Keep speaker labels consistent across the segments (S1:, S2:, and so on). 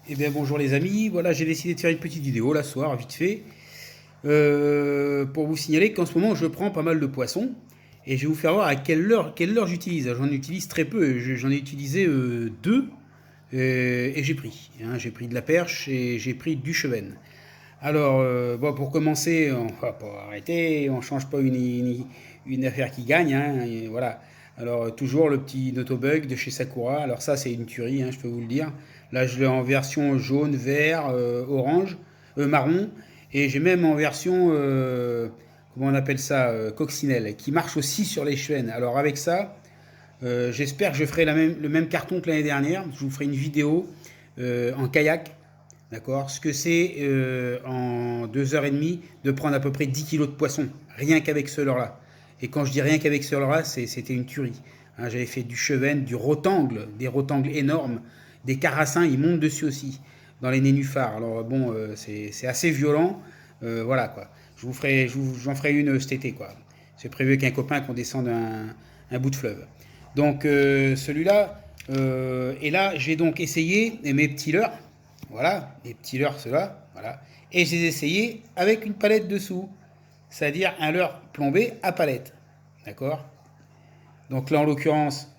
S1: Eh bien bonjour les amis, voilà j'ai décidé de faire une petite vidéo là ce soir vite fait pour vous signaler qu'en ce moment je prends pas mal de poissons et je vais vous faire voir à quelle heure j'utilise. J'en utilise très peu, j'en ai utilisé deux et j'ai pris. Hein, j'ai pris de la perche et j'ai pris du chevenne. Alors bon, pour commencer, on va pas arrêter, on change pas une affaire qui gagne. Hein, et voilà. Alors toujours le petit Notobug de chez Sakura. Alors ça c'est une tuerie, hein, je peux vous le dire. Là je l'ai en version jaune, vert, orange, marron. Et j'ai même en version, comment on appelle ça, coccinelle, qui marche aussi sur les chevennes. Alors avec ça, j'espère que je ferai le même carton que l'année dernière. Je vous ferai une vidéo en kayak. D'accord. Ce que c'est en 2 heures et demie de prendre à peu près 10 kilos de poisson, rien qu'avec ce leurre-là. Et quand je dis rien qu'avec ce leurre-là, c'était une tuerie. Hein, j'avais fait du chevenne, du rotangle, des rotangles énormes, des carassins, ils montent dessus aussi, dans les nénuphars. Alors bon, c'est assez violent. Voilà quoi. J'en ferai une cet été quoi. J'ai prévu avec un copain qu'on descende un bout de fleuve. Donc celui-là, et là j'ai donc essayé mes petits leurres. Voilà, les petits leurres, ceux-là. Voilà. Et je les ai essayés avec une palette dessous. C'est-à-dire un leurre plombé à palette. D'accord. Donc là, en l'occurrence,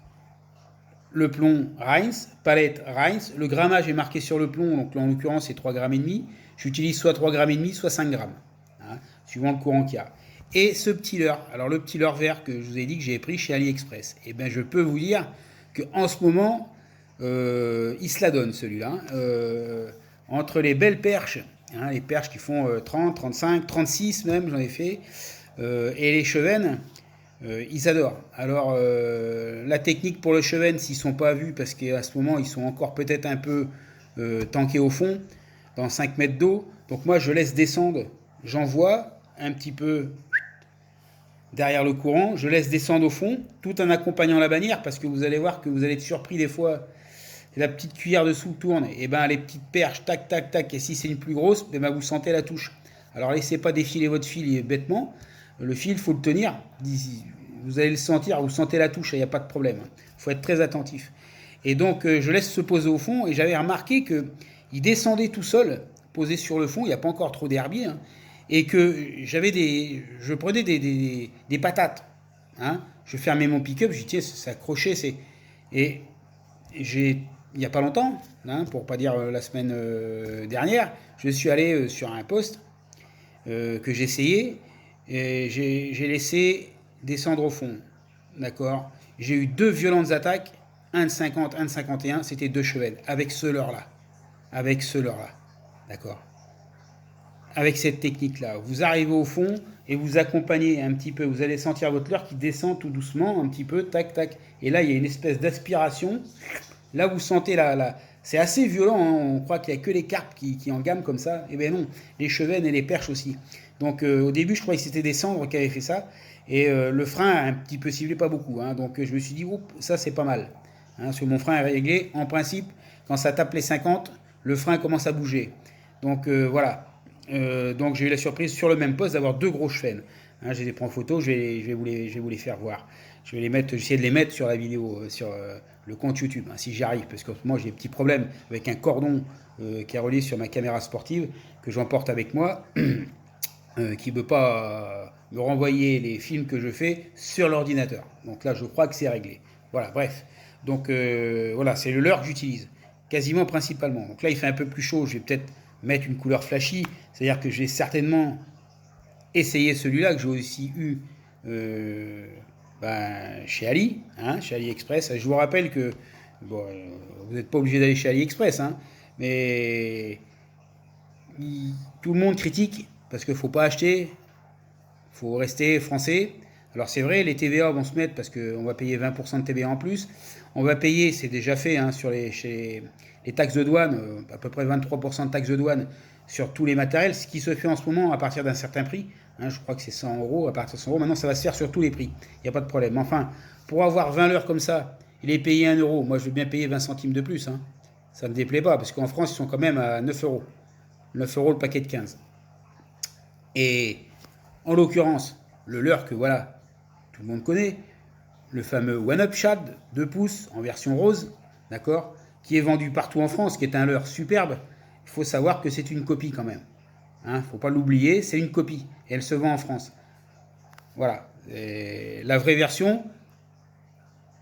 S1: le plomb Rheinz, palette Rheinz. Le grammage est marqué sur le plomb. Donc là, en l'occurrence, c'est 3,5 grammes. J'utilise soit 3,5 grammes, soit 5 grammes. Hein, suivant le courant qu'il y a. Et ce petit leurre, alors le petit leurre vert que je vous ai dit que j'ai pris chez AliExpress, eh bien je peux vous dire qu'en ce moment, il se la donne celui-là. Entre les belles perches, hein, les perches qui font 30, 35, 36 même, j'en ai fait, et les chevennes, ils adorent. Alors, la technique pour le chevenne, s'ils ne sont pas vus, parce qu'à ce moment, ils sont encore peut-être un peu tankés au fond, dans 5 mètres d'eau. Donc moi, je laisse descendre, j'envoie un petit peu derrière le courant, je laisse descendre au fond, tout en accompagnant la bannière, parce que vous allez voir que vous allez être surpris des fois. La petite cuillère dessous tourne, et ben les petites perches, tac, tac, tac, et si c'est une plus grosse, ben vous sentez la touche. Alors laissez pas défiler votre fil bêtement, le fil, il faut le tenir, vous allez le sentir, vous sentez la touche, il n'y a pas de problème. Il faut être très attentif. Et donc je laisse se poser au fond, et j'avais remarqué qu'il descendait tout seul, posé sur le fond, il n'y a pas encore trop d'herbier, hein, et que je prenais des patates. Hein, je fermais mon pick-up, je dis tiens, c'est accroché, c'est... Et j'ai il n'y a pas longtemps, hein, pour pas dire la semaine dernière, je suis allé sur un poste que j'ai essayé et j'ai laissé descendre au fond. D'accord. J'ai eu deux violentes attaques, un de 50, un de 51, c'était deux chevennes, avec ce leurre-là. Avec ce leurre-là. D'accord. Avec cette technique-là, vous arrivez au fond et vous accompagnez un petit peu. Vous allez sentir votre leurre qui descend tout doucement, un petit peu, tac, tac. Et là, il y a une espèce d'aspiration. Là, vous sentez c'est assez violent, hein. On croit qu'il n'y a que les carpes qui en gamme comme ça. Eh bien non, les chevennes et les perches aussi. Donc au début, je croyais que c'était des cendres qui avaient fait ça. Et le frein a un petit peu ciblé, pas beaucoup. Hein. Donc je me suis dit, oups, ça c'est pas mal. Hein, parce que mon frein est réglé. En principe, quand ça tape les 50, le frein commence à bouger. Donc voilà. Donc j'ai eu la surprise sur le même poste d'avoir deux gros chevennes. Hein, j'ai des prends en photo, je vais vous les faire voir. Je vais les mettre, j'essaie de les mettre sur la vidéo, sur le compte YouTube, hein, si j'y arrive, parce que moi j'ai des petits problèmes avec un cordon qui est relié sur ma caméra sportive que j'emporte avec moi, qui ne veut pas me renvoyer les films que je fais sur l'ordinateur. Donc là, je crois que c'est réglé. Voilà, bref. Donc voilà, c'est le leurre que j'utilise, quasiment principalement. Donc là, il fait un peu plus chaud, je vais peut-être mettre une couleur flashy, c'est-à-dire que j'ai certainement essayé celui-là que j'ai aussi eu chez Ali, hein, chez AliExpress. Je vous rappelle que bon, vous n'êtes pas obligé d'aller chez AliExpress, hein, mais tout le monde critique parce qu'il ne faut pas acheter, il faut rester français. Alors c'est vrai, les TVA vont se mettre parce qu'on va payer 20% de TVA en plus. On va payer, c'est déjà fait, hein, chez les taxes de douane, à peu près 23% de taxes de douane sur tous les matériels, ce qui se fait en ce moment à partir d'un certain prix. Hein, je crois que c'est 100 euros, à partir de 100 euros. Maintenant, ça va se faire sur tous les prix. Il n'y a pas de problème. Enfin, pour avoir 20 leurres comme ça, il est payé 1 euro. Moi, je veux bien payer 20 centimes de plus. Hein. Ça ne me déplaît pas, parce qu'en France, ils sont quand même à 9 euros. 9 euros le paquet de 15. Et en l'occurrence, le leurre que voilà, tout le monde connaît, le fameux One Up Shad 2 pouces en version rose, d'accord, qui est vendu partout en France, qui est un leurre superbe, il faut savoir que c'est une copie quand même. Hein, faut pas l'oublier, c'est une copie. Et elle se vend en France. Voilà. Et la vraie version,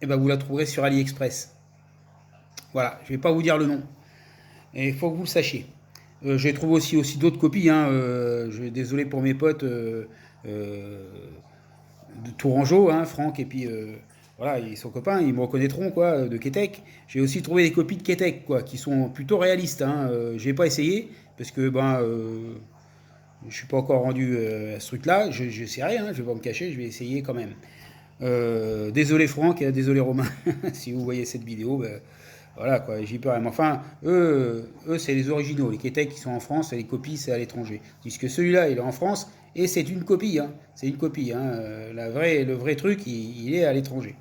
S1: eh ben, vous la trouverez sur AliExpress. Voilà, je vais pas vous dire le nom. Et il faut que vous le sachiez. J'ai trouvé aussi d'autres copies. Hein, désolé pour mes potes de Tourangeau, hein, Franck, et puis voilà, ils sont copains, ils me reconnaîtront, quoi, de Kétec. J'ai aussi trouvé des copies de Kétec, quoi, qui sont plutôt réalistes. Hein. J'ai pas essayé, parce que je suis pas encore rendu à ce truc-là. Je sais rien, hein, je vais pas me cacher, je vais essayer quand même. Désolé Franck, et désolé Romain, si vous voyez cette vidéo, ben, voilà quoi, j'y peux rien. Mais enfin, eux c'est les originaux, les Kétec qui sont en France, et les copies c'est à l'étranger. Puisque celui-là, il est en France, et c'est une copie, hein. C'est une copie, hein. Le vrai truc, il est à l'étranger.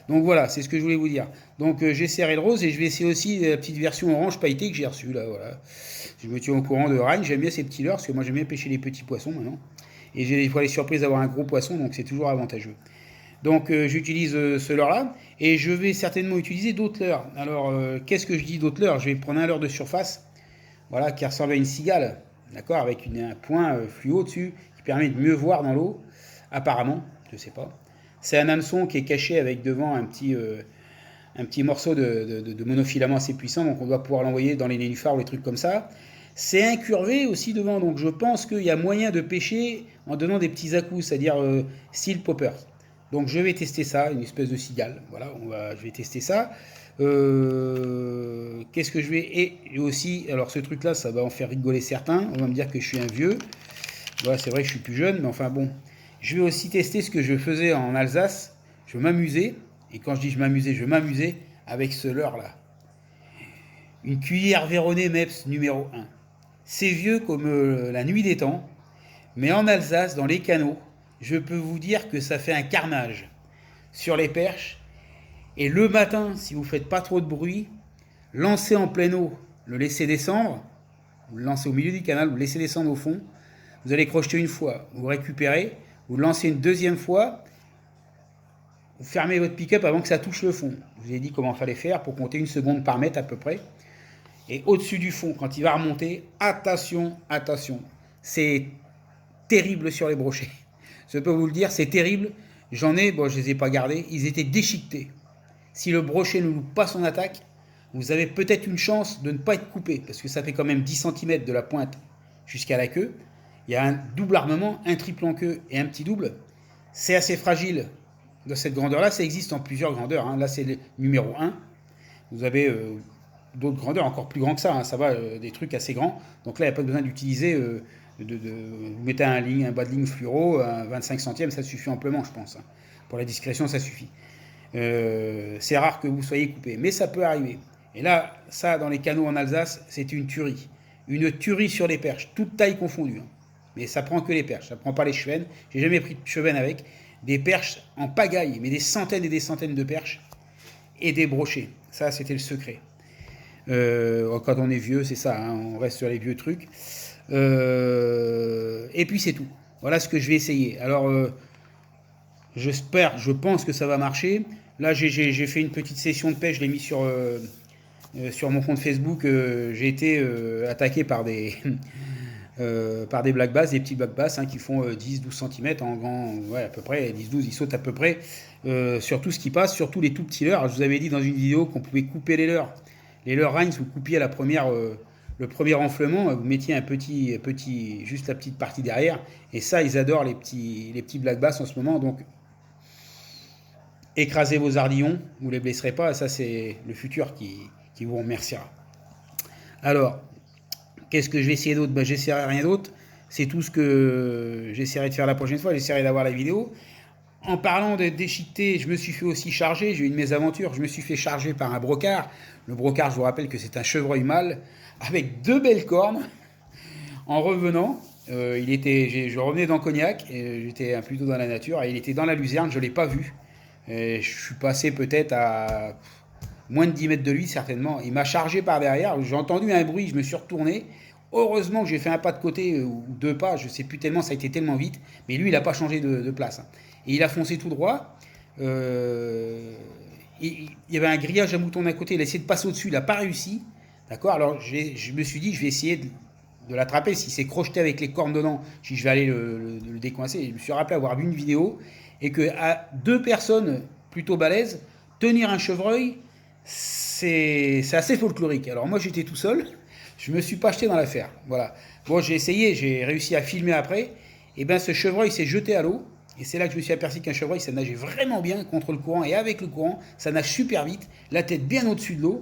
S1: Donc voilà, c'est ce que je voulais vous dire. Donc j'ai serré le rose, et je vais essayer aussi la petite version orange pailletée que j'ai reçue, là, voilà. Je me tiens au courant de Ryan, j'aime bien ces petits leurres, parce que moi j'aime bien pêcher les petits poissons maintenant. Et j'ai des fois les surprises d'avoir un gros poisson, donc c'est toujours avantageux. Donc j'utilise ce leurre-là, et je vais certainement utiliser d'autres leurres. Alors qu'est-ce que je dis d'autres leurres? Je vais prendre un leurre de surface, voilà, qui ressemble à une cigale, d'accord, avec un point fluo dessus, qui permet de mieux voir dans l'eau, apparemment, je sais pas. C'est un hameçon qui est caché avec devant un petit morceau de monofilament assez puissant, donc on doit pouvoir l'envoyer dans les nénuphars ou les trucs comme ça. C'est incurvé aussi devant, donc je pense qu'il y a moyen de pêcher en donnant des petits à-coups, c'est-à-dire style popper. Donc je vais tester ça, une espèce de cigale. Voilà, je vais tester ça. Qu'est-ce que je vais... Et aussi, alors ce truc-là, ça va en faire rigoler certains. On va me dire que je suis un vieux. Voilà, c'est vrai que je suis plus jeune, mais enfin bon. Je vais aussi tester ce que je faisais en Alsace. Je m'amusais. Et quand je dis je m'amusais avec ce leurre-là. Une cuillère Véronée Meps numéro 1. C'est vieux comme la nuit des temps. Mais en Alsace, dans les canaux, je peux vous dire que ça fait un carnage sur les perches. Et le matin, si vous ne faites pas trop de bruit, lancez en pleine eau, le laissez descendre, vous le lancez au milieu du canal, vous le laissez descendre au fond, vous allez crocheter une fois, vous récupérez, vous le lancez une deuxième fois, vous fermez votre pick-up avant que ça touche le fond. Je vous ai dit comment il fallait faire pour compter 1 seconde par mètre à peu près. Et au-dessus du fond, quand il va remonter, attention, attention, c'est terrible sur les brochets. Je peux vous le dire, c'est terrible. J'en ai, bon, je ne les ai pas gardés, ils étaient déchiquetés. Si le brochet ne loupe pas son attaque, vous avez peut-être une chance de ne pas être coupé, parce que ça fait quand même 10 cm de la pointe jusqu'à la queue. Il y a un double armement, un triple en queue et un petit double. C'est assez fragile de cette grandeur-là, ça existe en plusieurs grandeurs. Hein. Là, c'est le numéro 1. Vous avez d'autres grandeurs encore plus grands que ça, hein. Ça va, des trucs assez grands. Donc là, il n'y a pas besoin d'utiliser... vous mettez un bas de ligne fluoro, un 25 centièmes, ça suffit amplement, je pense. Hein. Pour la discrétion, ça suffit. C'est rare que vous soyez coupé, mais ça peut arriver. Et là, ça, dans les canaux en Alsace, c'est une tuerie. Une tuerie sur les perches, toutes tailles confondues. Hein. Mais ça prend que les perches, ça prend pas les chevennes. J'ai jamais pris de chevennes avec. Des perches en pagaille, mais des centaines et des centaines de perches. Et des brochets. Ça, c'était le secret. Quand on est vieux, c'est ça, hein, on reste sur les vieux trucs. Et puis c'est tout. Voilà ce que je vais essayer. Alors, j'espère, je pense que ça va marcher. Là, j'ai fait une petite session de pêche, je l'ai mis sur mon compte Facebook. J'ai été attaqué par des black bass, des petits black bass, hein, qui font 10-12 cm en grand, ouais, à peu près 10-12, ils sautent à peu près sur tout ce qui passe, surtout les tout petits leurres. Alors, je vous avais dit dans une vidéo qu'on pouvait couper les leurres. Les leurres Rheins, vous coupiez à la première, le premier enflement, vous mettiez un petit, juste la petite partie derrière. Et ça, ils adorent les petits black bass en ce moment. Donc, écrasez vos ardillons, vous ne les blesserez pas. Et ça, c'est le futur qui vous remerciera. Alors, qu'est-ce que je vais essayer d'autre? J'essaierai rien d'autre. C'est tout ce que j'essaierai de faire la prochaine fois. J'essaierai d'avoir la vidéo. En parlant de déchiqueter, je me suis fait aussi charger. J'ai eu une mésaventure. Je me suis fait charger par un brocard. Le brocard, je vous rappelle que c'est un chevreuil mâle avec 2 belles cornes. En revenant, je revenais dans Cognac, et j'étais plutôt dans la nature, et il était dans la luzerne, je ne l'ai pas vu. Et je suis passé peut-être à moins de 10 mètres de lui, certainement. Il m'a chargé par derrière, j'ai entendu un bruit, je me suis retourné. Heureusement que j'ai fait un pas de côté, ou 2 pas, je ne sais plus tellement, ça a été tellement vite. Mais lui, il n'a pas changé de place. Et il a foncé tout droit. il y avait un grillage à moutons d'un côté, il a essayé de passer au-dessus, il n'a pas réussi. D'accord. Alors je me suis dit, je vais essayer de l'attraper. S'il s'est crocheté avec les cornes dedans, je vais aller le décoincer. Je me suis rappelé avoir vu une vidéo et que à deux personnes plutôt balèzes, tenir un chevreuil, c'est assez folklorique. Alors moi j'étais tout seul, je me suis pas acheté dans l'affaire. Voilà. Bon, j'ai essayé, j'ai réussi à filmer après. Et ben ce chevreuil s'est jeté à l'eau. Et c'est là que je me suis aperçu qu'un chevreuil, ça nageait vraiment bien contre le courant. Et avec le courant, ça nage super vite, la tête bien au-dessus de l'eau.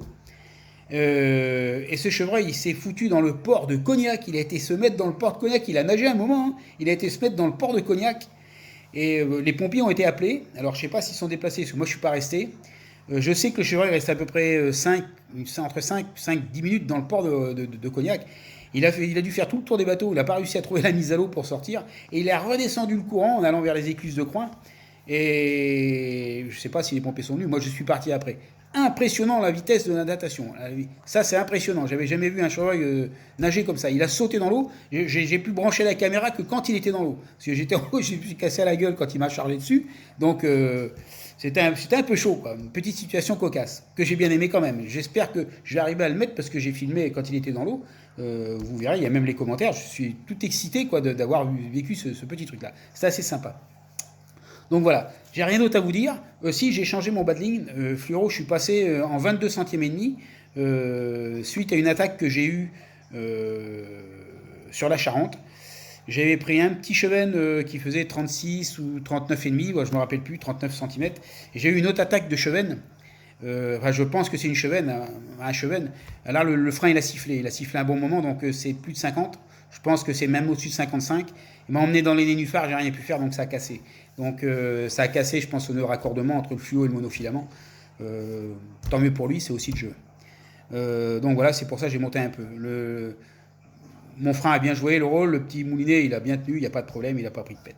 S1: Et ce chevreuil, il s'est foutu dans le port de Cognac. Il a été se mettre dans le port de Cognac. Il a nagé un moment. Hein. Il a été se mettre dans le port de Cognac. Et les pompiers ont été appelés. Alors je ne sais pas s'ils sont déplacés, parce que moi je ne suis pas resté. Je sais que le chevreuil reste à peu près entre 5 et 10 minutes dans le port de Cognac. Il a dû faire tout le tour des bateaux. Il n'a pas réussi à trouver la mise à l'eau pour sortir. Et il a redescendu le courant en allant vers les écluses de Croix. Et je ne sais pas si les pompiers sont venus. Moi je suis parti après. Impressionnant la vitesse de la natation. Ça c'est impressionnant. J'avais jamais vu un chevreuil nager comme ça. Il a sauté dans l'eau. J'ai pu brancher la caméra que quand il était dans l'eau. Parce que j'étais en haut, j'ai pu casser la gueule quand il m'a chargé dessus. Donc c'était un peu chaud, quoi. Une petite situation cocasse que j'ai bien aimé quand même. J'espère que je vais arriver à le mettre parce que j'ai filmé quand il était dans l'eau. Vous verrez, il y a même les commentaires. Je suis tout excité quoi d'avoir vécu ce petit truc là. C'est assez sympa. Donc voilà, j'ai rien d'autre à vous dire. Si j'ai changé mon battling, fluoro, je suis passé en 22 centièmes et demi suite à une attaque que j'ai eue sur la Charente. J'avais pris un petit chevenne qui faisait 36 ou 39 et demi, je me rappelle plus, 39 cm. Et j'ai eu une autre attaque de chevenne. Enfin, je pense que c'est une chevenne, un chevenne. Là, le frein il a sifflé un bon moment, donc c'est plus de 50. Je pense que c'est même au-dessus de 55. Il m'a emmené dans les nénuphars, j'ai rien pu faire, donc ça a cassé. Donc ça a cassé, je pense, au raccordement entre le fluo et le monofilament. Tant mieux pour lui, c'est aussi le jeu. Donc voilà, c'est pour ça que j'ai monté un peu. Mon frein a bien joué le rôle, le petit moulinet il a bien tenu, il n'y a pas de problème, il n'a pas pris de pète.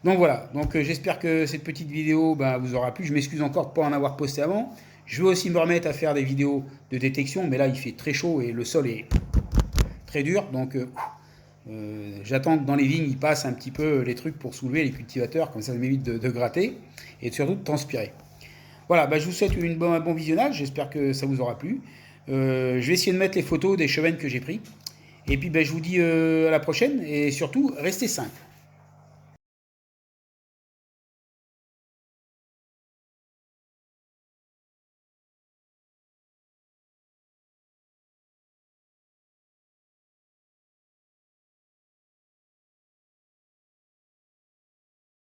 S1: Donc voilà, donc j'espère que cette petite vidéo vous aura plu. Je m'excuse encore de ne pas en avoir posté avant. Je vais aussi me remettre à faire des vidéos de détection, mais là il fait très chaud et le sol est très dur, donc j'attends que dans les vignes, ils passent un petit peu les trucs pour soulever les cultivateurs, comme ça m'évite de gratter et surtout de transpirer. Voilà, je vous souhaite un bon visionnage, j'espère que ça vous aura plu. Je vais essayer de mettre les photos des chevennes que j'ai pris. Et puis je vous dis à la prochaine et surtout, restez simples.